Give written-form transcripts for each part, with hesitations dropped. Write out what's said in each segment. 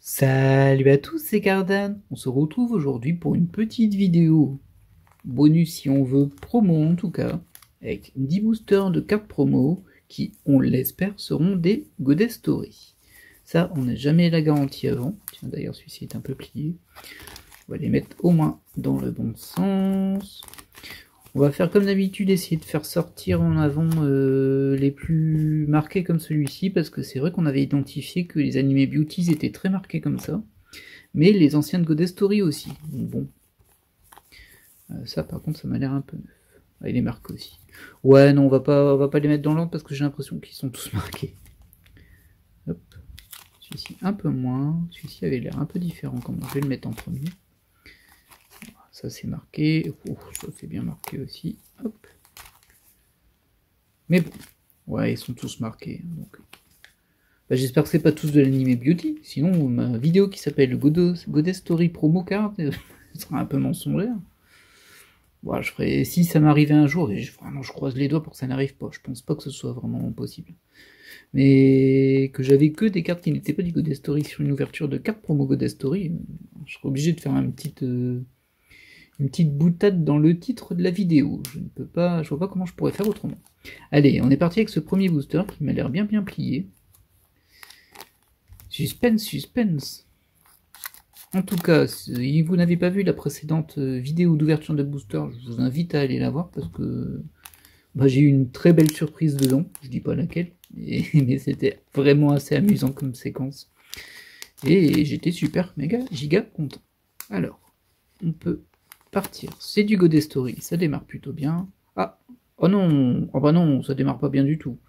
Salut à tous, c'est Cardan. On se retrouve aujourd'hui pour une petite vidéo bonus si on veut, promo en tout cas, avec 10 boosters de cartes promo qui, on l'espère, seront des Goddess Story. Ça, on n'a jamais la garantie avant. Tiens, d'ailleurs, celui-ci est un peu plié. On va les mettre au moins dans le bon sens. On va faire comme d'habitude, essayer de faire sortir en avant les plus marqués comme celui-ci, parce que c'est vrai qu'on avait identifié que les animés Beauties étaient très marqués comme ça, mais les anciennes Goddess Story aussi. Donc bon, ça par contre ça m'a l'air un peu neuf. Ah, il est marqué aussi. Ouais, non, on va pas les mettre dans l'ordre parce que j'ai l'impression qu'ils sont tous marqués. Hop, celui-ci un peu moins, celui-ci avait l'air un peu différent quand même. Je vais le mettre en premier. Ça c'est marqué, oh, ça c'est bien marqué aussi, hop. Mais bon, ouais, ils sont tous marqués, donc... Bah, j'espère que c'est pas tous de l'anime Beauty, sinon ma vidéo qui s'appelle Goddess Story Promo Card sera un peu mensongère. Bon, je ferai... Si ça m'arrivait un jour, et vraiment je croise les doigts pour que ça n'arrive pas, je pense pas que ce soit vraiment possible. Mais que j'avais que des cartes qui n'étaient pas du Goddess Story sur une ouverture de carte promo Goddess Story, je serais obligé de faire une petite boutade dans le titre de la vidéo. Je ne peux pas, je vois pas comment je pourrais faire autrement. Allez, on est parti avec ce premier booster qui m'a l'air bien plié. Suspense, suspense. En tout cas, si vous n'avez pas vu la précédente vidéo d'ouverture de booster, je vous invite à aller la voir parce que bah, j'ai eu une très belle surprise dedans. Je dis pas laquelle, mais c'était vraiment assez amusant comme séquence. Et j'étais super, méga, giga content. Alors, on peut partir. C'est du Goddess Story, ça démarre plutôt bien. Ah, oh non, oh bah non, ça démarre pas bien du tout.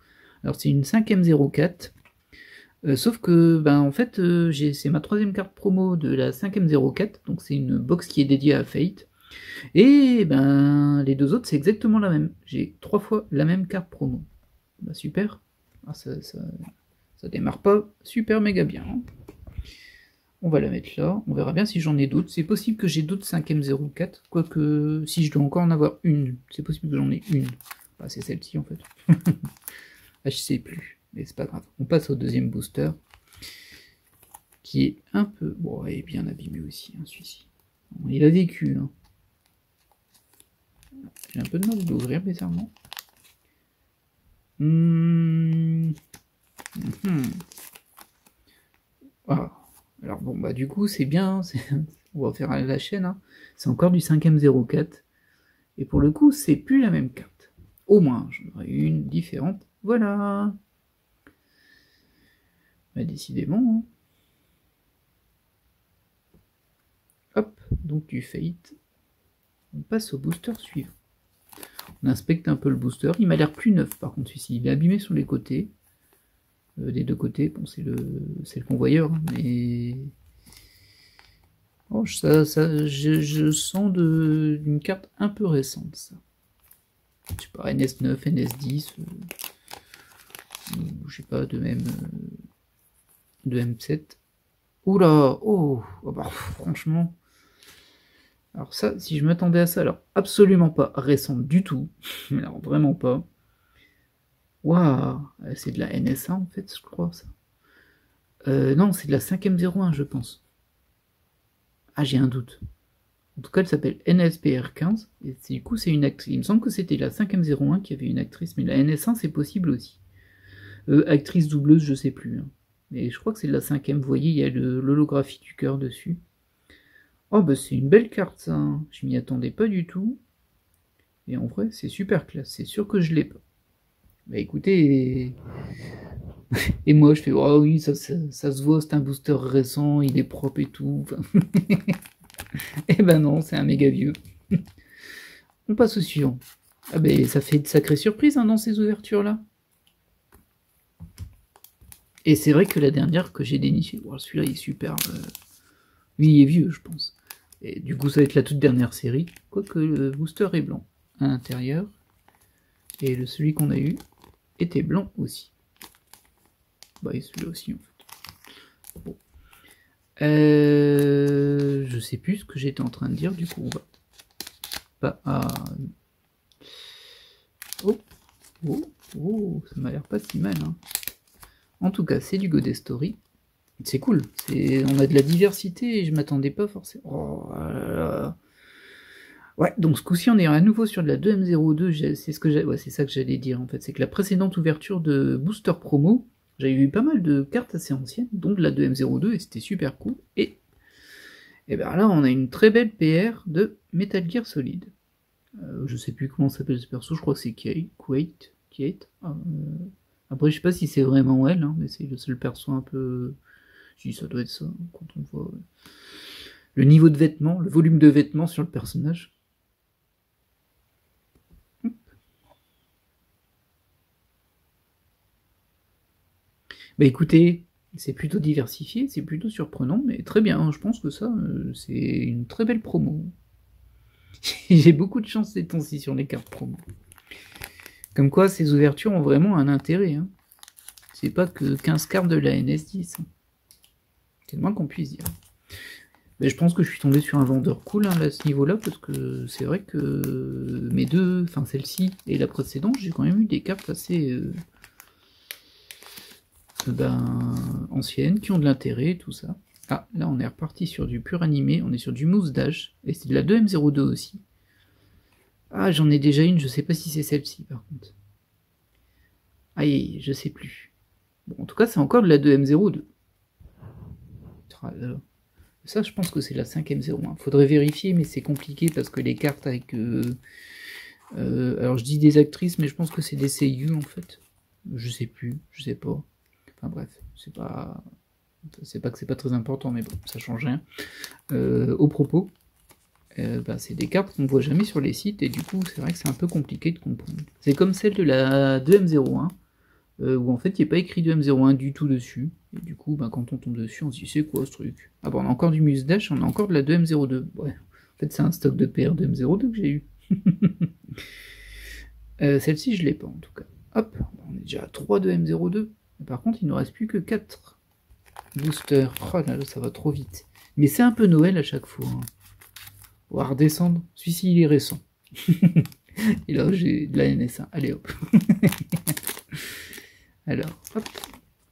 Alors c'est une 5ème 04. Sauf que, ben en fait, c'est ma 3ème carte promo de la 5ème 04, donc c'est une box qui est dédiée à Fate. Et ben les deux autres, c'est exactement la même. J'ai 3 fois la même carte promo. Bah super. Ah, ça démarre pas super méga bien. Hein. On va la mettre là, on verra bien si j'en ai d'autres. C'est possible que j'ai d'autres 5ème 04, quoique si je dois encore en avoir une, c'est possible que j'en ai une. Bah, c'est celle-ci en fait. Ah, je sais plus, mais c'est pas grave. On passe au deuxième booster, qui est un peu... Bon, il est bien abîmé aussi, hein, celui-ci. Il a vécu. Hein. J'ai un peu de mal de l'ouvrir bizarrement. Ah. Alors bon, bah du coup, c'est bien. On va faire la chaîne. Hein. C'est encore du 5ème 04. Et pour le coup, c'est plus la même carte. Au moins, j'en aurai une différente. Voilà. Bah décidément. Hein. Hop, donc du Fate. On passe au booster suivant. On inspecte un peu le booster. Il m'a l'air plus neuf par contre celui-ci. Il est abîmé sur les côtés. Des deux côtés. Bon, c'est le convoyeur. Hein, mais... Oh, je sens une carte un peu récente, ça. Je sais pas, NS9, NS10. Je sais pas, de M7. Oula, oh, bah, franchement... Alors ça, si je m'attendais à ça, alors absolument pas récente du tout, alors vraiment pas. Waouh, c'est de la NS1 en fait, je crois ça. Non, c'est de la 5ème 01, je pense. Ah, j'ai un doute. En tout cas, elle s'appelle NSPR15, et du coup, c'est une actrice. Il me semble que c'était la 5ème 01 qui avait une actrice, mais la NS1, c'est possible aussi. Actrice doubleuse, je sais plus. Hein. Mais je crois que c'est de la 5ème, vous voyez, il y a l'holographie du cœur dessus. Oh bah c'est une belle carte ça, hein. Je m'y attendais pas du tout. Et en vrai c'est super classe, c'est sûr que je l'ai pas. Bah écoutez, et moi je fais oh oui ça se voit, c'est un booster récent, il est propre et tout. Et ben non, c'est un méga vieux. On passe au suivant. Ah bah ça fait de sacrées surprises hein, dans ces ouvertures là. Et c'est vrai que la dernière que j'ai dénichée, oh, celui-là il est super. Lui il est vieux je pense. Et du coup, ça va être la toute dernière série. Quoique le booster est blanc à l'intérieur. Et celui qu'on a eu était blanc aussi. Bah, et celui-là aussi, en fait. Bon. Je sais plus ce que j'étais en train de dire. Du coup, on va pas à... Oh, oh, oh, ça m'a l'air pas si mal. Hein. En tout cas, c'est du Goddess Story. C'est cool, on a de la diversité et je m'attendais pas forcément. Oh là là. Ouais, donc ce coup-ci on est à nouveau sur de la 2M02, c'est ça que j'allais dire en fait, c'est que la précédente ouverture de Booster Promo, j'avais eu pas mal de cartes assez anciennes, dont de la 2M02 et c'était super cool, et bien là on a une très belle PR de Metal Gear Solid. Je sais plus comment s'appelle ce perso, je crois que c'est Kate. Après je sais pas si c'est vraiment elle, hein, mais c'est le seul perso un peu... Si ça doit être ça, quand on voit le niveau de vêtements, le volume de vêtements sur le personnage. Bah écoutez, c'est plutôt diversifié, c'est plutôt surprenant, mais très bien, je pense que ça, c'est une très belle promo. J'ai beaucoup de chance ces temps-ci sur les cartes promo. Comme quoi, ces ouvertures ont vraiment un intérêt. Hein. C'est pas que 15 cartes de la NS10. Hein. C'est le moins qu'on puisse dire. Mais je pense que je suis tombé sur un vendeur cool hein, à ce niveau-là, parce que c'est vrai que mes deux, enfin celle-ci et la précédente, j'ai quand même eu des cartes assez anciennes, qui ont de l'intérêt, tout ça. Ah, là on est reparti sur du pur animé, on est sur du Mousse Dash, et c'est de la 2M02 aussi. Ah, j'en ai déjà une, je sais pas si c'est celle-ci par contre. Aïe, je sais plus. Bon, en tout cas, c'est encore de la 2M02. Ça, je pense que c'est la 5M01. Faudrait vérifier, mais c'est compliqué parce que les cartes avec... alors, je dis des actrices, mais je pense que c'est des seiyuu, en fait. Je sais plus, je sais pas. Enfin bref, c'est pas que c'est pas très important, mais bon, ça change rien. Au propos, c'est des cartes qu'on voit jamais sur les sites, et du coup, c'est vrai que c'est un peu compliqué de comprendre. C'est comme celle de la 2M01, où en fait il n'y a pas écrit 2M01 du tout dessus, et du coup quand on tombe dessus on se dit c'est quoi ce truc. Ah bah on a encore du Mousse Dash, on a encore de la 2M02, ouais, en fait c'est un stock de PR 2M02 que j'ai eu. Celle-ci je l'ai pas en tout cas. Hop, on est déjà à 3 2M02, par contre il ne nous reste plus que 4 boosters. Oh là là, ça va trop vite. Mais c'est un peu Noël à chaque fois. Hein. On va redescendre, celui-ci il est récent. Et là j'ai de la NS1, allez hop. Alors, hop.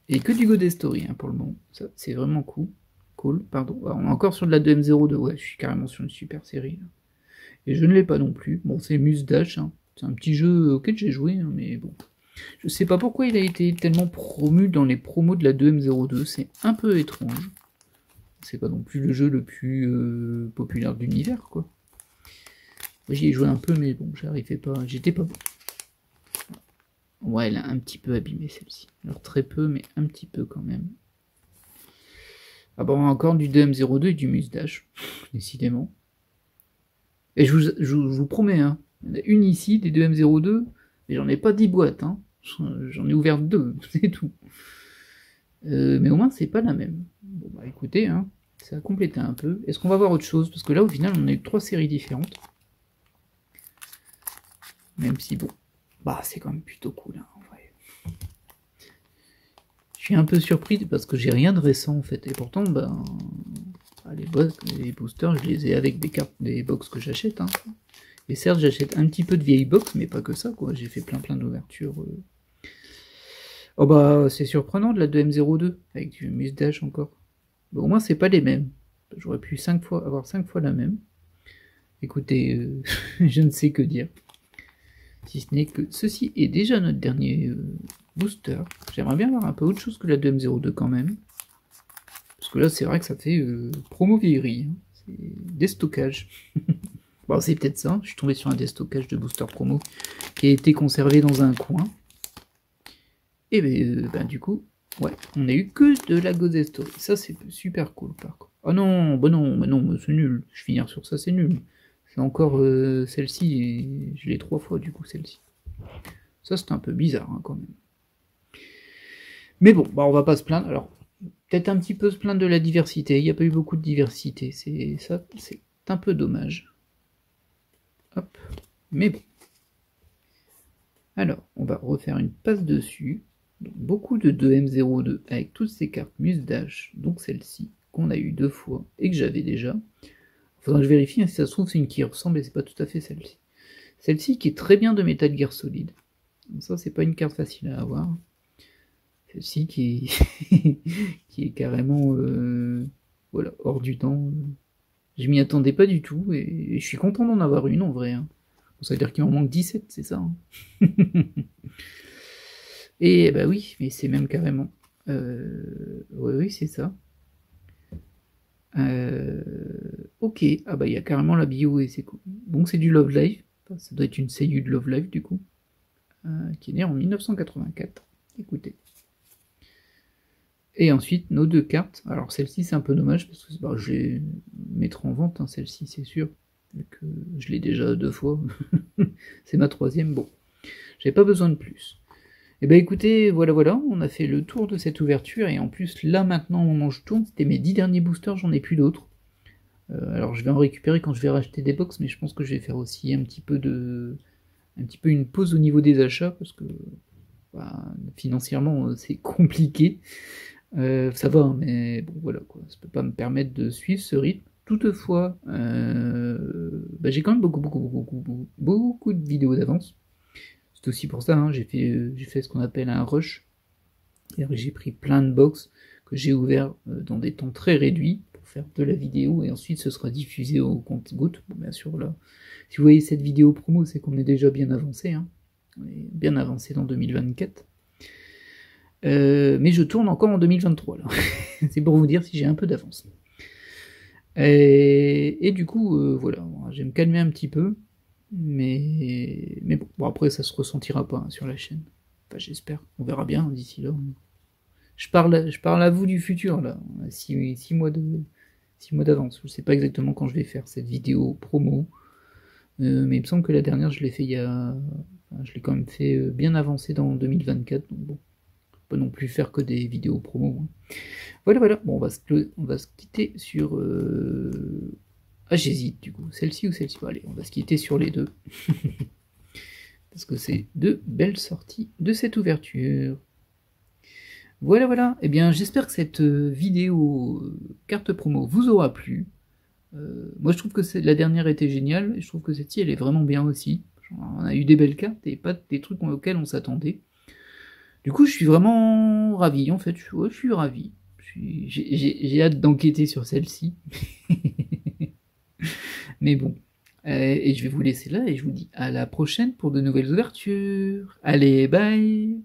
Et que du God Story hein, pour le moment. Ça, c'est vraiment cool. Cool, pardon. Ah, on est encore sur de la 2M02. Ouais, je suis carrément sur une super série. Là. Et je ne l'ai pas non plus. Bon, c'est Mousse Dash. Hein. C'est un petit jeu auquel j'ai joué, hein, mais bon. Je sais pas pourquoi il a été tellement promu dans les promos de la 2M02. C'est un peu étrange. C'est pas non plus le jeu le plus populaire de l'univers, quoi. J'y ai joué un peu, mais bon, j'arrivais pas. J'étais pas bon. Ouais, elle a un petit peu abîmé celle-ci. Alors très peu, mais un petit peu quand même. Ah bon, encore du 2M02 et du Mousse Dash, décidément. Et je vous promets, hein, il y en a une ici, des 2M02, et j'en ai pas 10 boîtes, hein. J'en ai ouvert 2, c'est tout. Mais au moins, c'est pas la même. Bon bah écoutez, hein, ça a complété un peu. Est-ce qu'on va voir autre chose? Parce que là, au final, on a eu 3 séries différentes. Même si, bon, bah c'est quand même plutôt cool, hein, en vrai. Je suis un peu surpris parce que j'ai rien de récent, en fait. Et pourtant, les boosters, je les ai avec des cartes, des box que j'achète, hein. Et certes, j'achète un petit peu de vieilles box, mais pas que ça, quoi. J'ai fait plein d'ouvertures. Oh bah, c'est surprenant de la 2M02, avec du Mousse Dash encore. Bah, au moins, c'est pas les mêmes. J'aurais pu avoir 5 fois la même. Écoutez, je ne sais que dire. Si ce n'est que ceci est déjà notre dernier booster. J'aimerais bien avoir un peu autre chose que la 2M02 quand même. Parce que là, c'est vrai que ça fait promo vieillerie. Hein. C'est déstockage. Bon, c'est peut-être ça. Je suis tombé sur un déstockage de booster promo qui a été conservé dans un coin. Et du coup, ouais, on a eu que de la God Story. Ça, c'est super cool par contre. Oh non, bah non, c'est nul. Je vais finir sur ça, c'est nul. C'est encore celle-ci, et je l'ai 3 fois du coup, celle-ci. Ça, c'est un peu bizarre hein, quand même. Mais bon, bah on va pas se plaindre. Alors, peut-être un petit peu se plaindre de la diversité. Il n'y a pas eu beaucoup de diversité. C'est un peu dommage. Hop. Mais bon. Alors, on va refaire une passe dessus. Donc, beaucoup de 2M02 avec toutes ces cartes Mousse Dash, donc celle-ci, qu'on a eu 2 fois et que j'avais déjà. Faudra que je vérifie, hein, si ça se trouve c'est une qui ressemble et c'est pas tout à fait celle-ci. Celle-ci qui est très bien de Metal Gear Solid. Donc ça c'est pas une carte facile à avoir. Celle-ci qui est, qui est carrément voilà, hors du temps. Je m'y attendais pas du tout et je suis content d'en avoir une en vrai. Hein. Ça veut dire qu'il en manque 17, c'est ça. Hein. Et bah oui, mais c'est même carrément. Oui, oui, c'est ça. Ok, ah bah il y a carrément la bio et c'est cool. Bon, c'est du Love Live, enfin, ça doit être une seiyuu de Love Live du coup, qui est née en 1984. Écoutez. Et ensuite, nos deux cartes. Alors celle-ci, c'est un peu dommage parce que bah, je vais mettre en vente, hein, celle-ci, c'est sûr. Vu que je l'ai déjà 2 fois. C'est ma 3e. Bon, j'ai pas besoin de plus. Et bah écoutez, voilà, on a fait le tour de cette ouverture. Et en plus, là maintenant, au moment où je tourne, c'était mes 10 derniers boosters, j'en ai plus d'autres. Alors je vais en récupérer quand je vais racheter des box, mais je pense que je vais faire aussi un petit peu une pause au niveau des achats parce que bah, financièrement c'est compliqué. Ça va, hein, mais bon voilà quoi, ça peut pas me permettre de suivre ce rythme. Toutefois, bah, j'ai quand même beaucoup de vidéos d'avance. C'est aussi pour ça, hein, j'ai fait ce qu'on appelle un rush. J'ai pris plein de box que j'ai ouvert dans des temps très réduits pour faire de la vidéo et ensuite ce sera diffusé au compte-gouttes. Bon, bien sûr là, si vous voyez cette vidéo promo, c'est qu'on est déjà bien avancé, hein. On est bien avancé dans 2024. Mais je tourne encore en 2023 là. C'est pour vous dire si j'ai un peu d'avance. Et du coup, voilà, je vais me calmer un petit peu. Mais bon, après ça se ressentira pas hein, sur la chaîne. Enfin j'espère, on verra bien d'ici là. Je parle à vous du futur là, 6 mois d'avance. Je sais pas exactement quand je vais faire cette vidéo promo, mais il me semble que la dernière je l'ai fait je l'ai quand même fait bien avancé dans 2024. Donc bon, pas non plus faire que des vidéos promo. Hein. Voilà. Bon, on va se quitter sur. Ah, j'hésite du coup, celle-ci ou celle-ci. Bon, allez, on va se quitter sur les deux. Parce que c'est 2 belles sorties de cette ouverture. Voilà. Eh bien, j'espère que cette vidéo carte promo vous aura plu. Moi, je trouve que la dernière était géniale. Et je trouve que cette-ci, elle est vraiment bien aussi. On a eu des belles cartes et pas des trucs auxquels on s'attendait. Du coup, je suis vraiment ravi, en fait. Je suis ravi. J'ai hâte d'enquêter sur celle-ci. Mais bon. Et je vais vous laisser là et je vous dis à la prochaine pour de nouvelles ouvertures. Allez, bye!